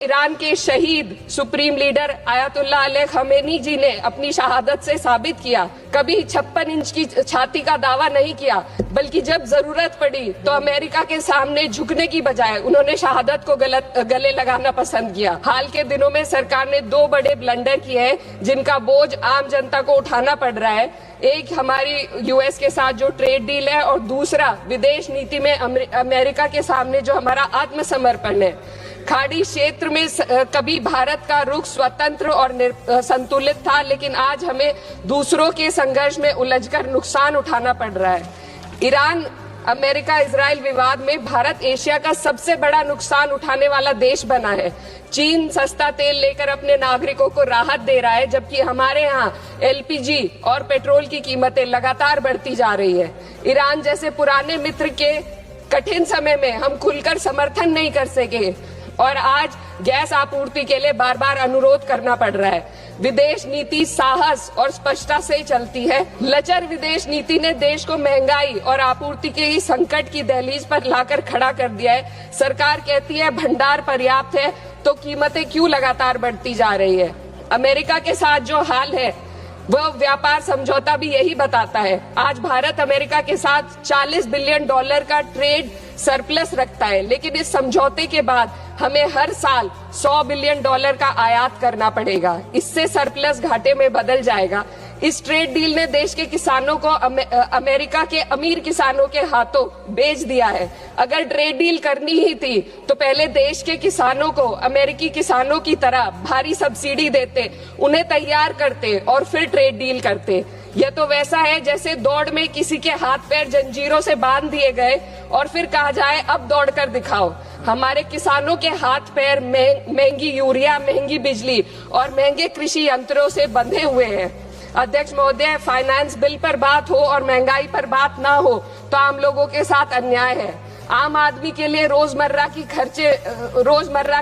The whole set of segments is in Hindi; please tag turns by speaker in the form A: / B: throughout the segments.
A: ईरान के शहीद supreme leader Ayatollah Ali Khamenei ji ने अपनी शहादत से साबित किया, कभी 56 इंच की छाती का दावा नहीं किया, बल्कि जब जरूरत पड़ी तो अमेरिका के सामने झुकने की बजाय उन्होंने शहादत को गले लगाना पसंद किया। हाल के दिनों में सरकार ने 2 बड़े ब्लंडर किए हैं जिनका बोझ आम जनता को उठाना पड़ रहा है। एक हमारी यूएस के साथ जो ट्रेड डील है और दूसरा विदेश नीति में अमेरिका के सामने जो हमारा आत्मसमर्पण है। खाड़ी क्षेत्र में कभी भारत का रुख स्वतंत्र और संतुलित था, लेकिन आज हमें दूसरों के संघर्ष में उलझकर नुकसान उठाना पड़ रहा है। ईरान अमेरिका इजराइल विवाद में भारत एशिया का सबसे बड़ा नुकसान उठाने वाला देश बना है। चीन सस्ता तेल लेकर अपने नागरिकों को राहत दे रहा है, जबकि हमारे यहाँ एलपीजी और पेट्रोल की कीमतें लगातार बढ़ती जा रही है। ईरान जैसे पुराने मित्र के कठिन समय में हम खुलकर समर्थन नहीं कर सके और आज गैस आपूर्ति के लिए बार बार अनुरोध करना पड़ रहा है। विदेश नीति साहस और स्पष्टता से चलती है। लचर विदेश नीति ने देश को महंगाई और आपूर्ति के संकट की दहलीज पर लाकर खड़ा कर दिया है। सरकार कहती है भंडार पर्याप्त है, तो कीमतें क्यों लगातार बढ़ती जा रही है। अमेरिका के साथ जो हाल है वह व्यापार समझौता भी यही बताता है। आज भारत अमेरिका के साथ $40 बिलियन का ट्रेड सरप्लस रखता है, लेकिन इस समझौते के बाद हमें हर साल $100 बिलियन का आयात करना पड़ेगा। इससे सरप्लस घाटे में बदल जाएगा। इस ट्रेड डील ने देश के किसानों को अमेरिका के अमीर किसानों के हाथों बेच दिया है। अगर ट्रेड डील करनी ही थी तो पहले देश के किसानों को अमेरिकी किसानों की तरह भारी सब्सिडी देते, उन्हें तैयार करते और फिर ट्रेड डील करते। यह तो वैसा है जैसे दौड़ में किसी के हाथ पैर जंजीरों से बांध दिए गए और फिर कहा जाए अब दौड़ कर दिखाओ। हमारे किसानों के हाथ पैर महंगी यूरिया, महंगी बिजली और महंगे कृषि यंत्रों से बंधे हुए हैं। अध्यक्ष महोदय, फाइनेंस बिल पर बात हो और महंगाई पर बात ना हो तो आम लोगों के साथ अन्याय है। आम आदमी के लिए रोजमर्रा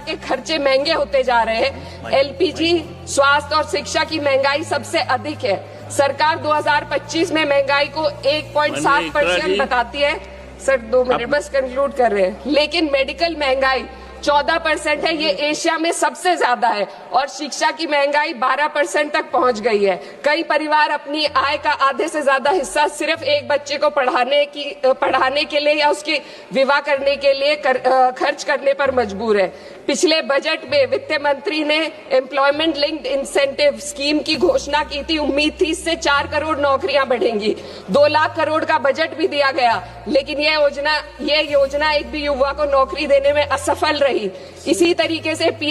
A: के खर्चे महंगे होते जा रहे हैं। एलपीजी, स्वास्थ्य और शिक्षा की महंगाई सबसे अधिक है। सरकार 2025 में महंगाई को 1.7% बताती है। सर 2 मिनट बस कंक्लूड कर रहे हैं। लेकिन मेडिकल महंगाई 14% है, ये एशिया में सबसे ज्यादा है और शिक्षा की महंगाई 12% तक पहुंच गई है। कई परिवार अपनी आय का आधे से ज्यादा हिस्सा सिर्फ एक बच्चे को पढ़ाने के लिए या उसके विवाह करने के लिए खर्च करने पर मजबूर है। पिछले बजट में वित्त मंत्री ने एम्प्लॉयमेंट लिंक्ड इंसेंटिव स्कीम की घोषणा की थी। उम्मीद थी इससे 4 करोड़ नौकरियां बढ़ेंगी। 2 लाख करोड़ का बजट भी दिया गया, लेकिन ये योजना एक भी युवा को नौकरी देने में असफल रही। इसी तरीके से पीएम